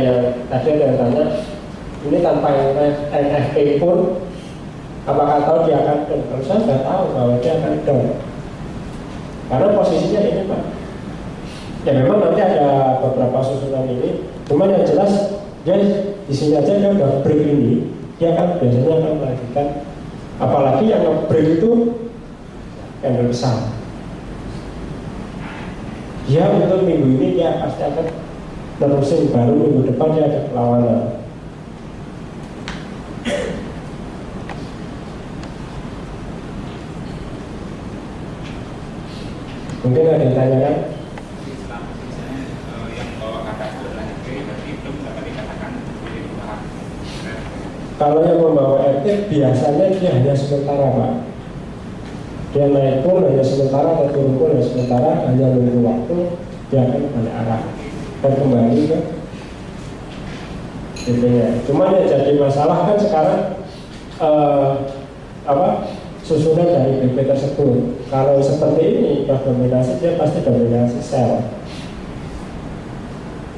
Yang tadi ada yang tanya, ini tanpa NFP pun apakah tahu dia akan down? Kalau saya sudah tahu bahwa dia akan down, karena posisinya ini Pak. Ya memang nanti ada beberapa susunan ini, cuman yang jelas dia di sini aja dia udah break ini, dia akan biasanya akan melanjutkan, apalagi yang nge-break itu candle besar. Dia untuk minggu ini dia pasti akan terusin, baru minggu depan dia ada perlawanan. Mungkin ada yang tanyakan? Kalau yang membawa RT biasanya dia hanya sementara Pak. Dia naik pun hanya sementara atau turun pun hanya sementara, hanya menunggu waktu dia akan balik arah dan kembali ke BP-nya. Cuman yang jadi masalah kan sekarang susunan dari BP tersebut. Kalau seperti ini dominasi, dia pasti dominasi sell.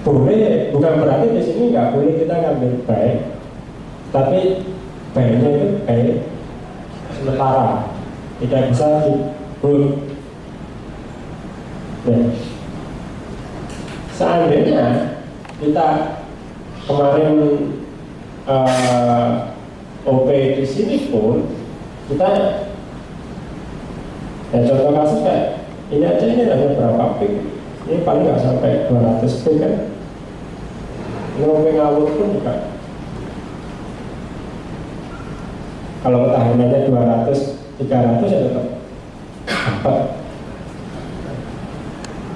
Boleh, bukan berarti di sini nggak boleh kita ngambil buy, tapi buy-nya itu buy sementara, tidak bisa di hold. Nah, seandainya kita kemarin OP di sini pun kita, ya contoh kasus kayak ini aja, ini hanya berapa pik, ini paling nggak sampai 200 pik kan. Ini OP ngawur pun juga, kalau ketahanannya 200, 300 ya tetap dapat.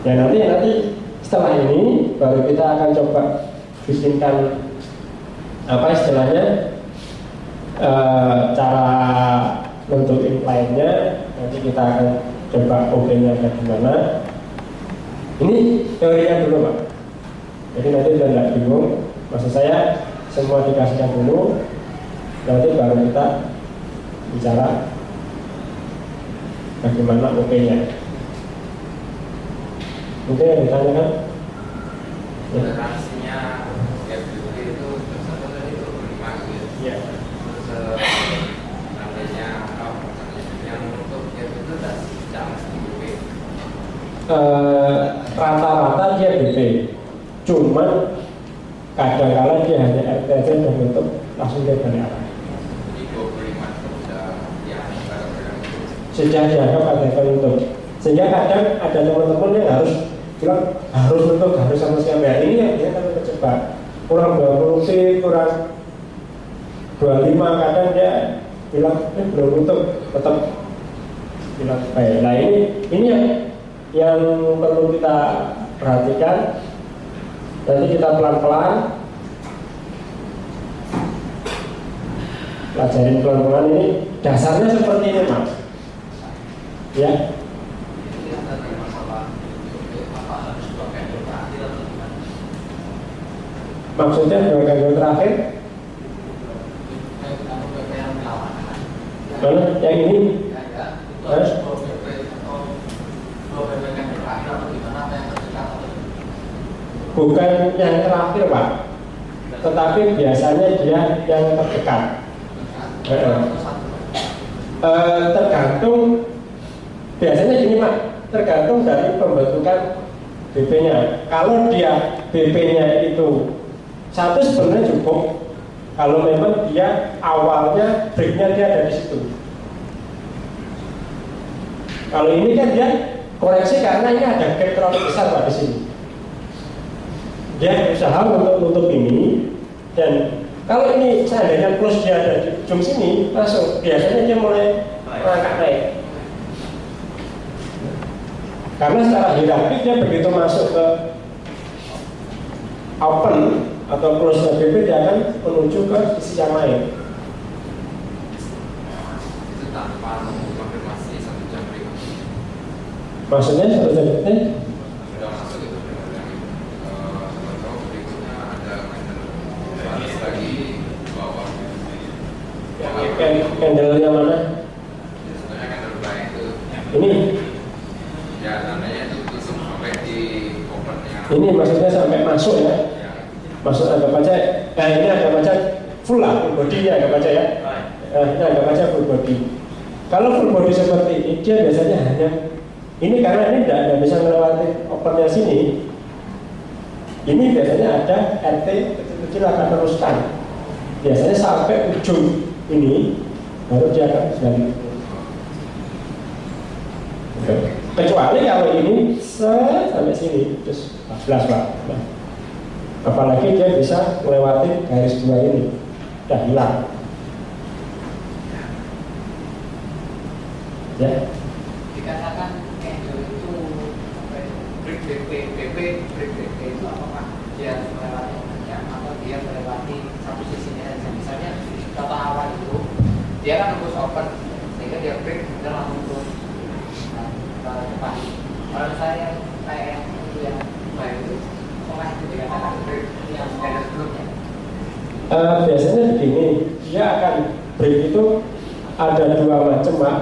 Ya nanti setelah ini baru kita akan coba bikinkan apa istilahnya, cara nentuin lainnya. Nanti kita akan coba OP-nya kayak gimana. Ini teorinya dulu Pak, jadi nanti udah nggak bingung. Maksud saya semua dikasihkan dulu, nanti baru kita bicara bagaimana OP-nya. Mungkin yang ditanyakan? Toleransinya ya itu satu tadi itu 5 gitu. Iya. Namanya yang untuk ya itu tidak mesti BP. Rata-rata dia BP, cuman kadang-kala dia hanya RTC dan bentuk langsung dia balik arah. Jadi 25 itu sudah ya Sudah dianggap ada penutup, sehingga kadang ada teman-teman yang harus bilang harus nutup, harus sama siapa. Ya, ini yang dia kan terjebak, kurang 20 feet, kurang 25, kadang dia bilang belum nutup, tetap bilang baik. Nah ini yang perlu kita perhatikan. Nanti kita pelan-pelan pelajarin pelan-pelan. Ini dasarnya seperti ini Mas ya. Maksudnya dua candle terakhir mana? Yang ini? Bukan yang terakhir Pak, tetapi biasanya dia yang terdekat. Tergantung, biasanya gini Pak, tergantung dari pembentukan BP-nya. Kalau dia BP-nya itu satu sebenarnya cukup, kalau memang dia awalnya break-nya dia ada di situ. Kalau ini kan dia koreksi karena ini ada gap terlalu besar Pak di sini. Dia berusaha untuk nutup ini, dan kalau ini seandainya close dia ada di ujung sini, langsung biasanya dia mulai merangkak naik. Karena secara hierarkis dia begitu masuk ke open atau close BP, dia akan menuju ke sisi yang lain. itu tanpa konfirmasi 1 jam berikutnya. Maksudnya 1 jam berikutnya Sudah masuk itu berikutnya ada balas lagi bawah. candle-nya mana? Sebenarnya kan terbaik itu. Ini? Ya tandanya itu langsung sampai di opennya. Ini maksudnya sampai masuk ya? Ya. Maksud anggap aja, ini anggap aja full lah, full body-nya anggap aja ya. Ini anggap aja full body. Kalau full body seperti ini, dia biasanya hanya ini karena ini tidak bisa melewati opernya sini. Ini biasanya ada RT kecil-kecil akan teruskan. Biasanya sampai ujung ini baru dia akan balik. Kecuali kalau ini sampai sini terus 14 Pak. Nah, apalagi dia bisa melewati garis 2 ini, udah hilang. Ya. Dikatakan angel itu break BP itu apakah dia melewati banyak atau dia melewati satu sisinya saja? Misalnya contoh awal itu dia kan nembus open sehingga dia break dan langsung turun ke depan. Kalau saya kayak itu yang baik itu apakah itu dikatakan break yang ada sebelumnya? Biasanya begini, dia akan break itu ada 2 macam Pak.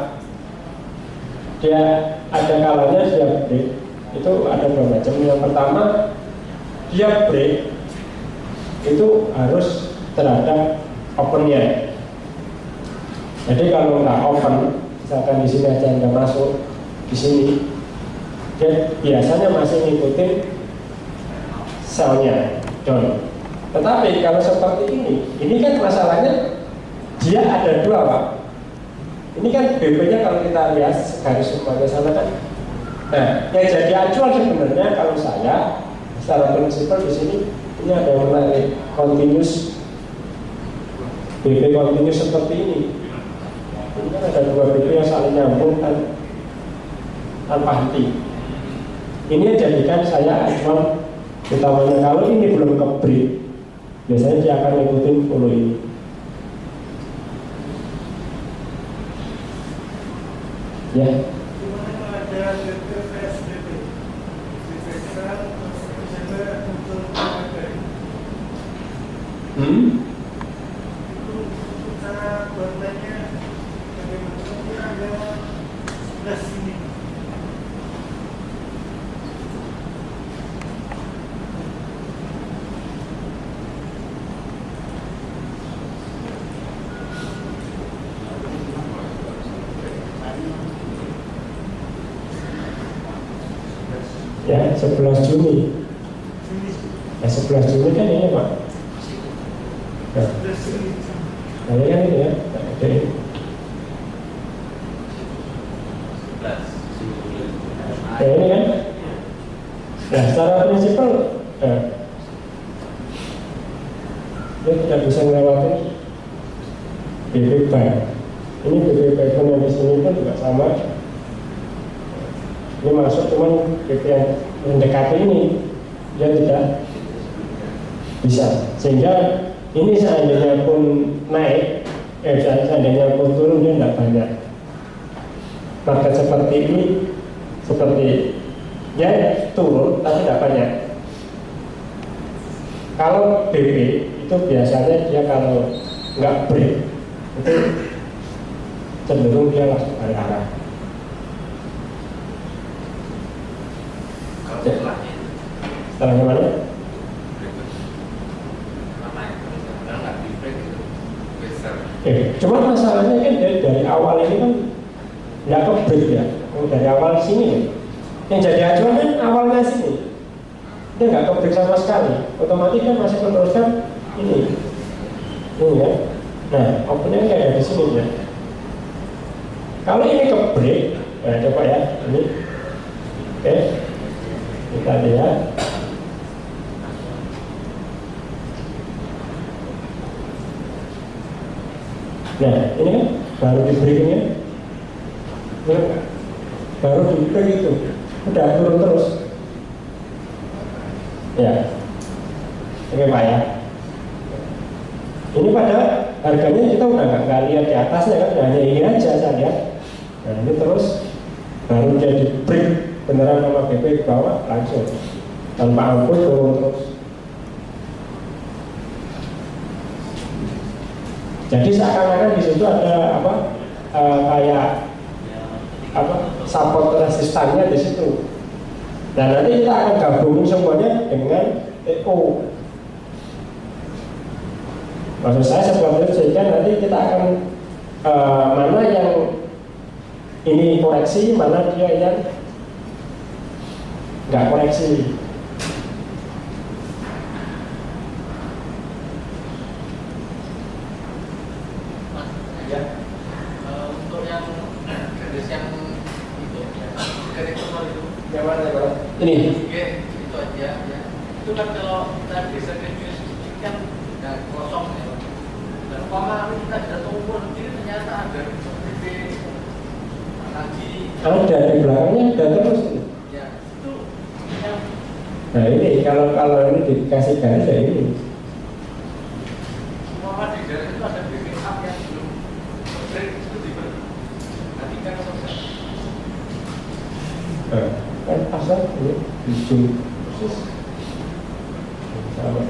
Dia ada kalanya dia break itu ada 2 macam. Yang pertama dia break itu harus terhadap opennya. Jadi kalau nggak open, misalkan di sini aja nggak masuk di sini, dia biasanya masih ngikutin selnya down. Tetapi kalau seperti ini kan masalahnya dia ada 2 Pak. Ini kan BP-nya kalau kita lihat garis semuanya sana kan. Nah, yang jadi acuan sebenarnya kalau saya secara prinsipal di sini ini ada yang menarik continuous BP continuous seperti ini. Ini kan ada 2 BP yang saling nyambung tanpa henti. Ini yang jadikan saya acuan utamanya. Kalau ini belum ke break, biasanya dia akan ngikutin follow ini. Ya. Gimana kalau ada BP PSBB? BPK Desember untuk PPK. Itu cara buatannya bagaimana? Dia ada 11 ini. Ya, 11 Juni. Ya, 11 Juni kan ini Pak. Nah, 11 ini. nah ini kan ini ya. Nah, oke. Ya ini kan. Nah, secara prinsipal dia tidak bisa melewati BP bar. Ini BP bar yang di sini pun juga sama. Ini masuk cuman BP yang mendekati ini dia tidak bisa, sehingga ini seandainya pun naik, seandainya pun turun dia tidak banyak. Maka seperti ini, seperti dia turun tapi tidak banyak. Kalau BP itu biasanya dia kalau nggak break itu cenderung dia langsung balik arah. Setelahnya mana? Cuma masalahnya kan dari awal ini kan nggak ke break ya. Dari awal sini yang jadi acuan kan awalnya sini, dia nggak ke break sama sekali. Otomatis kan masih meneruskan ini ya. Nah, opennya kayak dari sini ya. Kalau ini ke break, ya coba ya ini, oke. Kita lihat. Nah, ini kan baru di breakingnya, baru di break itu, udah turun terus. Ya, oke Pak ya. Ini pada harganya kita udah nggak lihat di atasnya kan, hanya ini aja saya lihat. Nah ini terus baru jadi break beneran sama BP ke bawah langsung tanpa ampun turun terus. Jadi seakan-akan di situ ada apa kayak apa support resistannya di situ. Nah nanti kita akan gabungin semuanya dengan TO. Maksud saya seperti itu, sehingga nanti kita akan mana yang ini koreksi, mana dia yang nggak koreksi. Ya, untuk yang garis yang itu ya, garis itu Yang mana ya, ini? oke, itu aja ya. Itu kan kalau kita geser ke sedikit kan nggak kosong ya. Dan koma kita sudah tunggu ini ternyata ada seperti lagi. Ada di belakangnya ada terus. Ya, itu yang Nah ini kalau ini dikasih garis ya ini. semua di garis itu ada backup yang belum break itu diperhatikan selesai. Kan pasal ini ujung persis. Sama.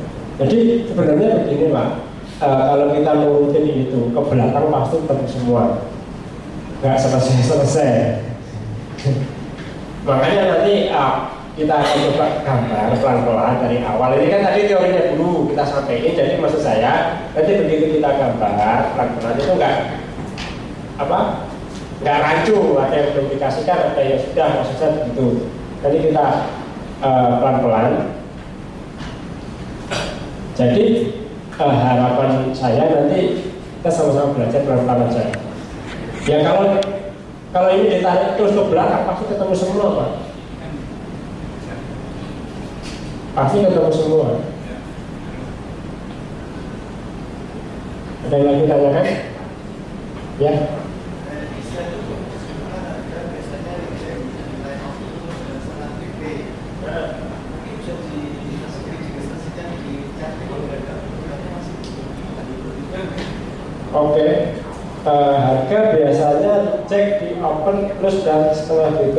Jadi sebenarnya begini Pak, kalau kita nurutin itu ke belakang pasti ketemu semua, nggak selesai. Makanya nanti kita akan coba gambar pelan-pelan dari awal. Ini kan tadi teorinya dulu kita sampaikan. Jadi maksud saya nanti begitu kita gambar pelan-pelan itu nggak rancu, ada yang belum dikasihkan, ada yang sudah, maksudnya begitu. Nanti kita pelan-pelan. Jadi harapan saya nanti kita sama-sama belajar pelan-pelan aja. Ya kalau ini ditarik terus ke belakang pasti ketemu semua Pak. Pasti ketemu semua. Ada yang lagi tanyakan? Ya. Oke. Harga biasanya cek di open plus dan setengah BP.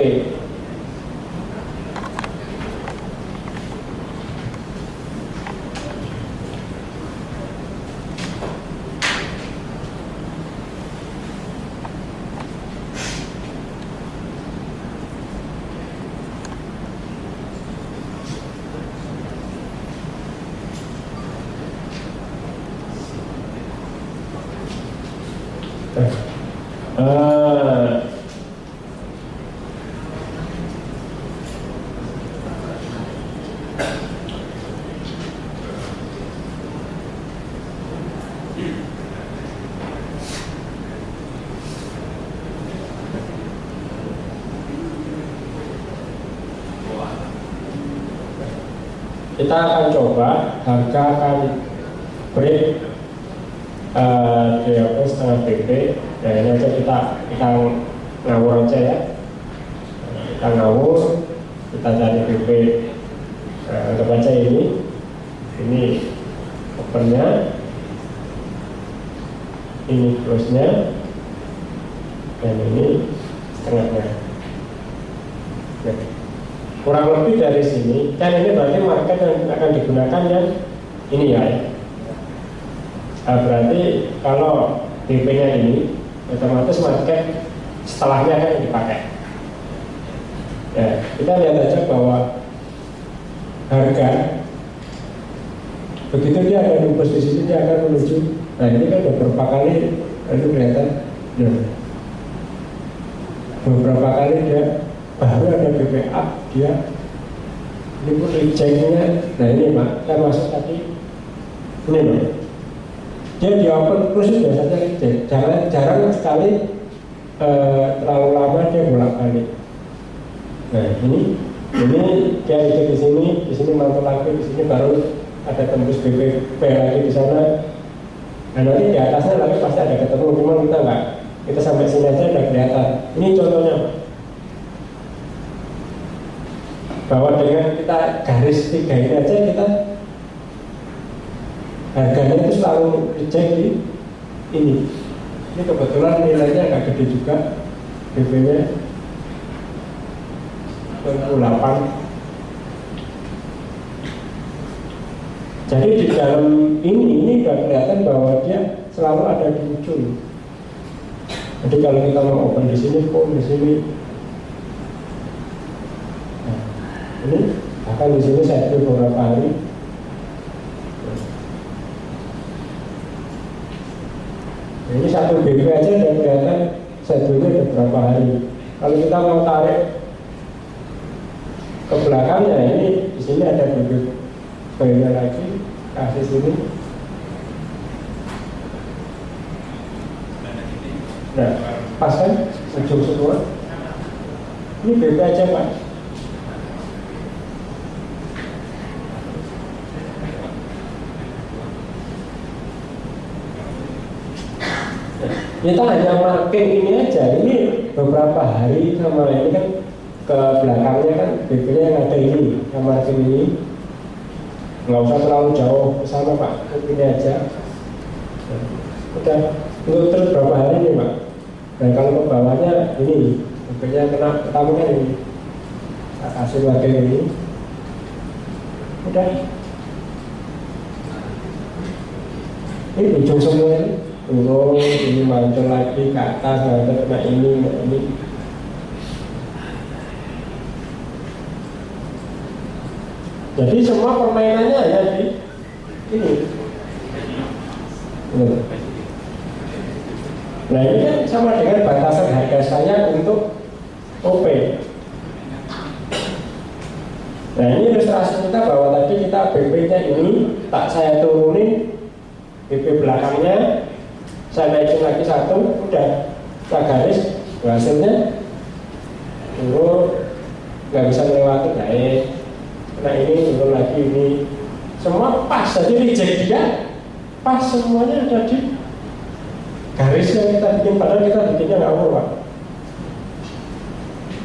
Kita akan coba harga akan break DOP setengah BP. Nah ini aja kita ngawur aja ya. Kita ngawur, kita cari BP. Anggap aja ini opennya, ini close-nya, dan ini setengahnya. Nah, kurang lebih dari sini, kan ini berarti market yang akan digunakan yang ini ya. Berarti kalau BP-nya ini, otomatis market setelahnya akan dipakai. Ya, kita lihat aja bahwa harga begitu dia akan nembus di sini, dia akan menuju. Nah ini kan beberapa kali itu kelihatan, ya. Beberapa kali dia baru ada BP up, dia ini pun reject-nya. Nah ini Pak, saya masuk tadi ini loh, dia di open terus biasanya reject, jarang sekali terlalu lama dia bolak-balik. Nah ini dia reject di sini mantul lagi, di sini baru ada tembus BP lagi di sana. Nah nanti di atasnya lagi pasti ada ketemu, cuma kita nggak, kita sampai sini aja udah kelihatan. Ini contohnya bahwa dengan kita garis 3 ini aja kita harganya itu selalu reject di ini. Ini kebetulan nilainya agak gede juga, BP-nya 28. Jadi di dalam ini sudah kelihatan bahwa dia selalu ada di ujung. Jadi kalau kita mau open di sini, pun di sini. Nah, ini bahkan di sini saya beri beberapa hari. Ini satu BP aja dan kelihatan schedule beberapa hari. Kalau kita mau tarik ke belakangnya, ini di sini ada BP B-nya lagi, kasih sini. Nah, pas kan ujung semua. Ini BP aja Pak. Kita hanya marking ini aja, ini beberapa hari sama ini kan ke belakangnya kan BP-nya yang ada ini, yang marking ini nggak usah terlalu jauh ke sana Pak, ini aja. Udah, untuk terus berapa hari nih Pak? Dan kalau ke bawahnya ini, BP-nya kena pertama kan ini, tak kasih lagi ini. Udah, ini ujung semua ini. Turun, ini mantul lagi ke atas, mantul kena ini, kena ini. Jadi semua permainannya hanya di ini. Nah ini kan sama dengan batasan harga saya untuk OP. Nah ini ilustrasi kita bahwa tadi kita BP-nya ini tak saya turunin, BP belakangnya saya naikin lagi satu, udah tak garis hasilnya turun, nggak bisa melewati naik. Nah ini turun lagi ini, semua pas, jadi reject dia pas semuanya ada di garis yang kita bikin, padahal kita bikinnya nggak mau Pak.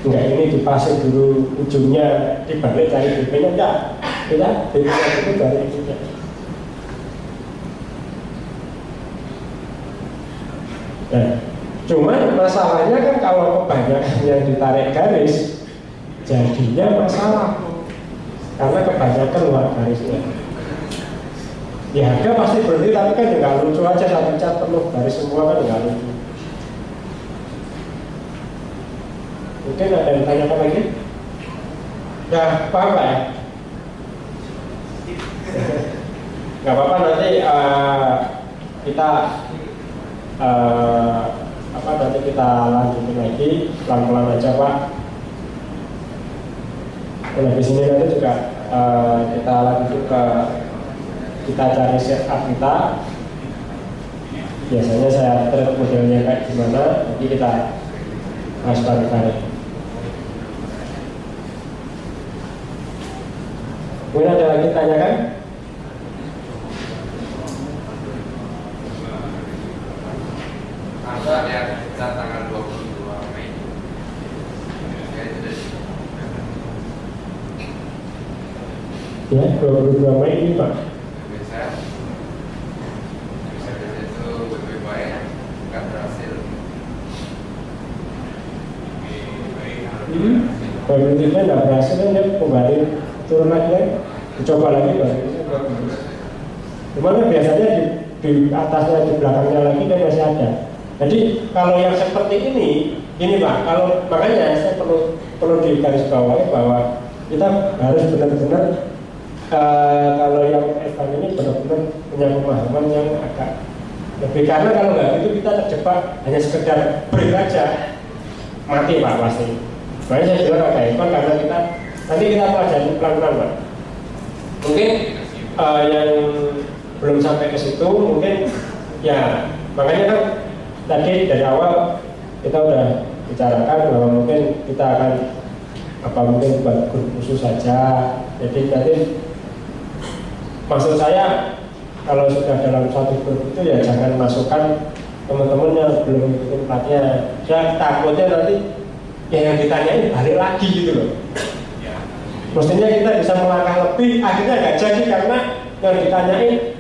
Enggak, ini dipasang dulu ujungnya dibalik cari BP-nya, enggak, kita BP-nya itu dari ujungnya. Nah, cuman masalahnya kan kalau kebanyakan yang ditarik garis jadinya masalah karena kebanyakan luar garisnya. Ya harga pasti berhenti, tapi kan nggak lucu aja satu cat penuh garis semua kan nggak lucu. Mungkin ada yang tanyakan lagi? Ya, paham Pak ya? Nggak apa-apa, nanti kita nanti kita lanjutin lagi pelan-pelan aja Pak. Nah di sini nanti juga kita lanjut ke kita cari setup kita. Biasanya saya treat modelnya kayak gimana, nanti kita bahas bareng-bareng. Mungkin ada lagi tanyakan? Ada yang kita tanggal 22 Mei. Ya, 22 Mei ini Pak. Bisa itu lebih baik, nggak berhasil. Kalau bentuknya nggak berhasil kan dia kembali turun lagi kan, dicoba lagi baru. Cuman kan biasanya di atasnya, di belakangnya lagi kan masih ada. Jadi kalau yang seperti ini Pak, kalau makanya saya perlu digarisbawahi bahwa kita harus benar-benar kalau yang Evan ini benar-benar punya pemahaman yang agak lebih, karena kalau nggak gitu kita terjebak hanya sekedar break aja, mati Pak pasti. Makanya saya bilang agak Evan karena kita nanti kita pelajari pelan-pelan Pak. Mungkin yang belum sampai ke situ mungkin ya, makanya kan tadi dari awal kita udah bicarakan bahwa mungkin kita akan mungkin buat grup khusus saja. Jadi nanti maksud saya kalau sudah dalam satu grup itu ya jangan masukkan teman-teman yang belum ikut pelatihan. Saya takutnya nanti yang ditanyain balik lagi gitu loh. Mestinya kita bisa melangkah lebih, akhirnya nggak jadi karena yang ditanyain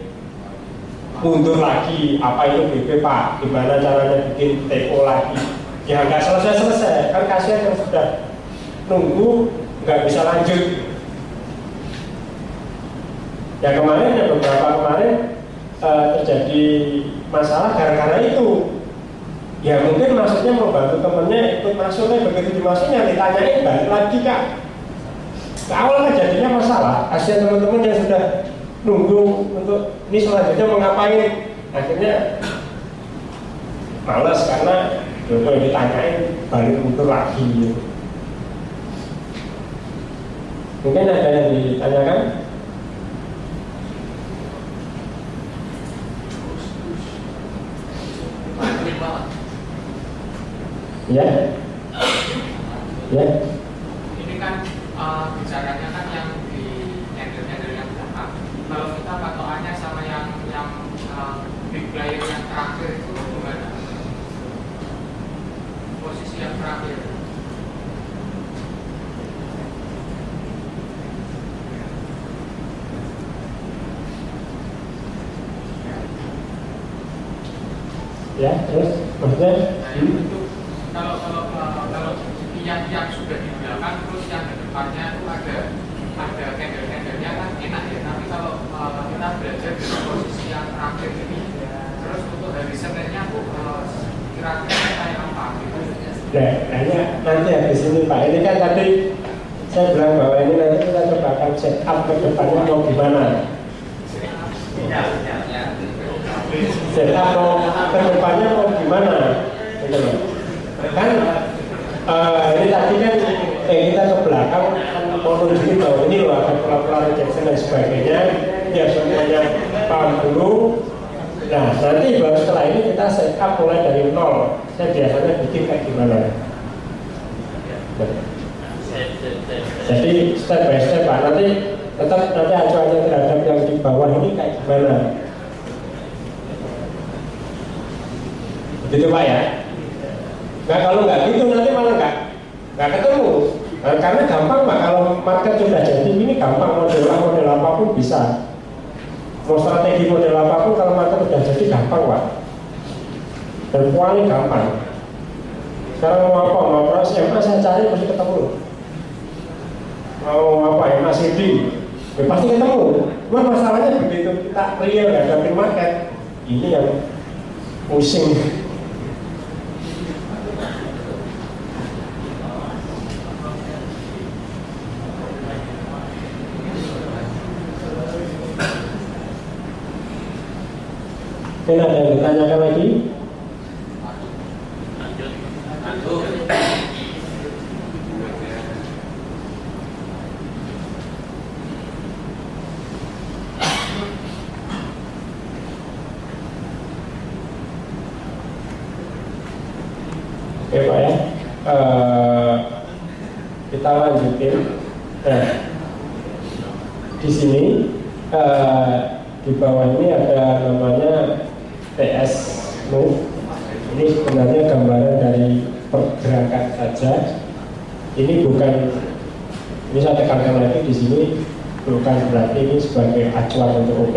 mundur lagi, apa itu BP Pak, gimana caranya bikin TO lagi. Ya nggak selesai-selesai, kan kasihan yang sudah nunggu nggak bisa lanjut. Ya kemarin ya beberapa kemarin terjadi masalah gara-gara itu. Ya mungkin maksudnya mau bantu temennya ikut masuknya, begitu dimasukin ditanyain balik lagi Kak. Awal kan jadinya masalah, kasihan teman-teman yang sudah nunggu untuk ini selanjutnya mau ngapain. Akhirnya males karena kalau ditanyain balik mundur lagi gitu. Mungkin ada yang ditanyakan? Mantap banget. Ya, ya. Ini kan bicaranya kan yang di handle yang belakang. Kalau kita patokannya sama yang big player yang terakhir itu gimana? Posisi yang terakhir. Ya, terus maksudnya? Nah, itu kalau yang sudah di belakang terus yang di depannya itu ada handle-handlenya kan enak ya. Tapi kalau kita belajar dari posisi yang terakhir ini, terus untuk hari Seninnya tuh kira-kira kayak apa gitu? Nah, ini nanti habis ini Pak. Ini kan tadi saya bilang bahwa ini nanti kita coba akan set up ke depannya mau gimana. Set up mau ke depannya mau gimana. Gitu loh. Kan ini tadi kan kita ke belakang kan mau nunjukin bahwa ini loh ada pola-pola rejection dan sebagainya. Ya semuanya paham dulu. Nah, nanti baru setelah ini kita set up mulai dari nol. Saya biasanya bikin kayak gimana. Jadi step by step Pak. Nanti acuannya terhadap yang di bawah ini kayak gimana. Gitu Pak ya. Nah kalau nggak gitu nanti malah nggak ketemu. Nah, karena gampang Pak, kalau market sudah jadi ini gampang, model apapun bisa. Mau strategi model apapun kalau market sudah jadi gampang Pak. Dan paling gampang. Sekarang mau apa? Mau proses SMA saya cari pasti ketemu. Mau apa ya masih di pasti ketemu. Cuma masalahnya begitu kita real hadapin market, ini yang pusing. Mungkin ada yang ditanyakan lagi? Oke Pak ya, kita lanjutin. Nah, di sini di bawah ini ada namanya TS move. Ini sebenarnya gambaran dari pergerakan saja. Ini bukan, ini saya tekankan lagi di sini bukan berarti ini sebagai acuan untuk OP,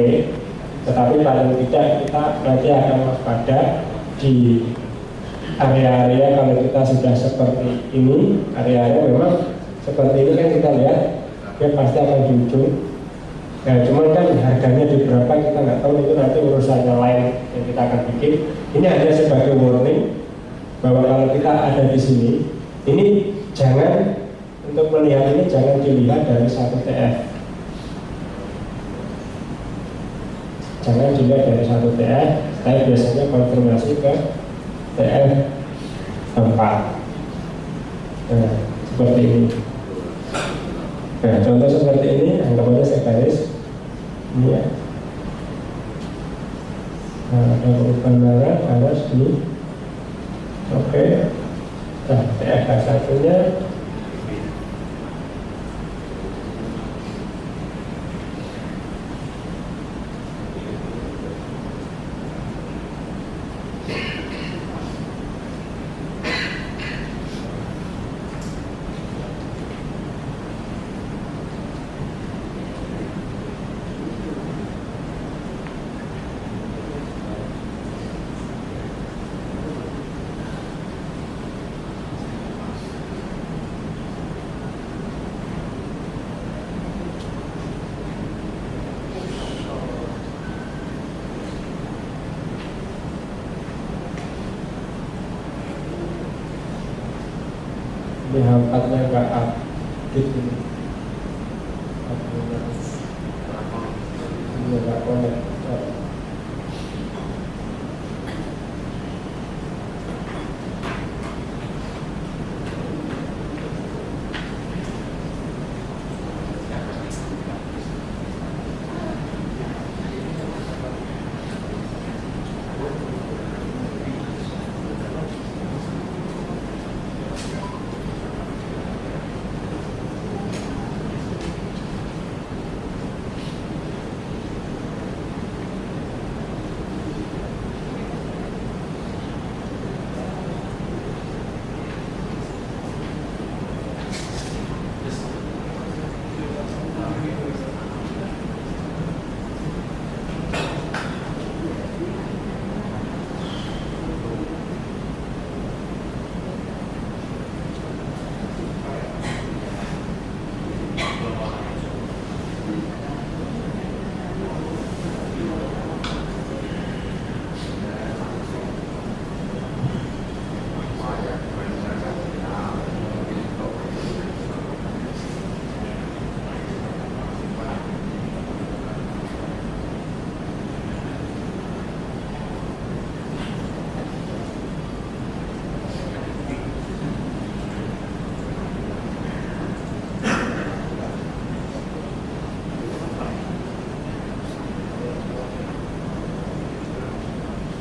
tetapi paling tidak kita nanti akan waspada di area-area kalau kita sudah seperti ini, area-area memang seperti ini kan kita lihat dia pasti akan di ujung. Nah, cuman kan harganya di berapa kita nggak tahu, itu nanti urusannya lain yang kita akan bikin. Ini hanya sebagai warning bahwa kalau kita ada di sini, ini jangan untuk melihat ini jangan dilihat dari satu TF. Jangan dilihat dari satu TF, tapi biasanya konfirmasi ke TF 4. Nah, seperti ini. Nah, contoh seperti ini, anggap aja saya garis ini ya. Nah, ada perubahan merah, garis ini. Oke. Nah, TF satunya ini hampatnya nggak update ini. Ini nggak connect.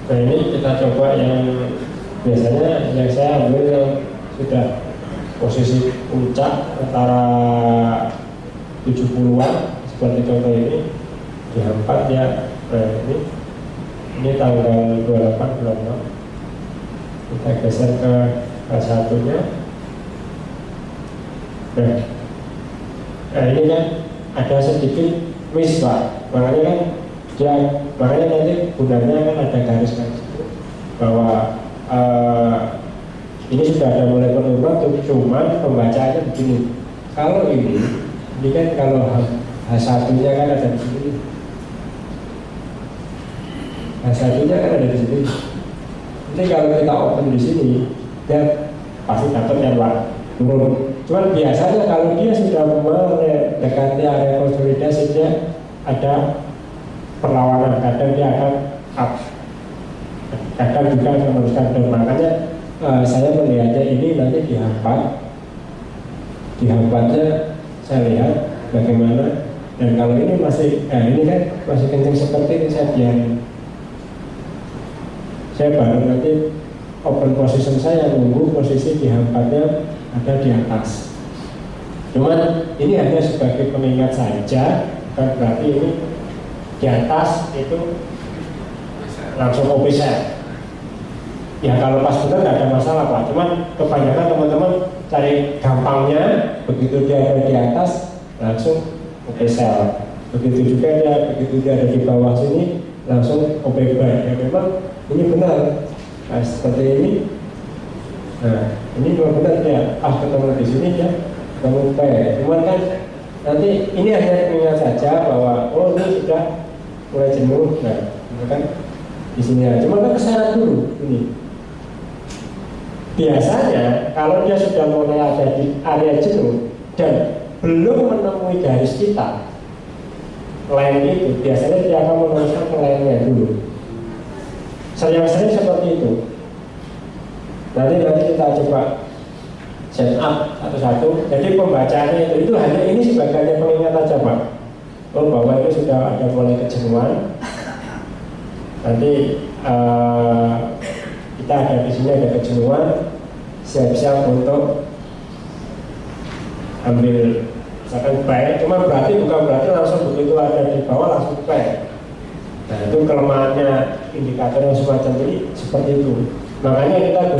Nah ini kita coba yang biasanya yang saya ambil yang sudah posisi puncak antara 70-an seperti contoh ini di H4 ya. Nah ini tanggal 28 bulan 6. Kita geser ke H1 nya. Nah ini kan ada sedikit miss Pak, makanya nanti gunanya kan ada garis-garis bahwa ini sudah ada mulai penurunan, cuman pembacaannya begini. Kalau ini kan kalau H1 nya kan ada di sini, H1 nya kan ada di sini. Jadi kalau kita open di sini, dia pasti dapat yang turun. Cuman biasanya kalau dia sudah mendekati area konsolidasi, dia ada perlawanan, kadang dia akan up, kadang juga meneruskan down. Makanya saya melihatnya ini nanti di H4 nya saya lihat bagaimana. Dan kalau ini masih ini kan masih kencang seperti ini, saya baru nanti open position, saya nunggu posisi di H4 nya ada di atas. Cuman ini hanya sebagai pengingat saja, kan berarti ini di atas itu langsung OP sell. Ya kalau pas benar nggak ada masalah Pak. Cuman kebanyakan teman-teman cari gampangnya, begitu dia ada di atas langsung OP sell. Begitu juga begitu dia ada di bawah sini langsung OP buy. Ya memang ini benar. Nah, seperti ini. Nah, ini juga benar ya. Ketemu di sini ya, ketemu buy. Cuman kan nanti ini hanya ingat saja bahwa oh ini sudah mulai jenuh. Nah, kan di sini ya. Cuman kan kesana dulu ini. Biasanya kalau dia sudah mulai ada di area jenuh dan belum menemui garis kita line itu, biasanya dia akan meneruskan ke line-nya dulu. Sering-sering seperti itu. Nanti kita coba set up satu-satu. Jadi pembacaannya itu hanya ini sebagai pengingat aja Pak. Oh bahwa itu sudah ada mulai kejenuhan. Nanti kita ada di sini ada kejenuhan, siap-siap untuk ambil misalkan buy. Cuma bukan berarti langsung begitu ada di bawah langsung buy. Nah itu kelemahannya indikator yang semacam ini seperti itu. Makanya kita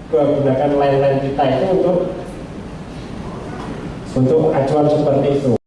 gunakan line-line kita itu untuk acuan seperti itu.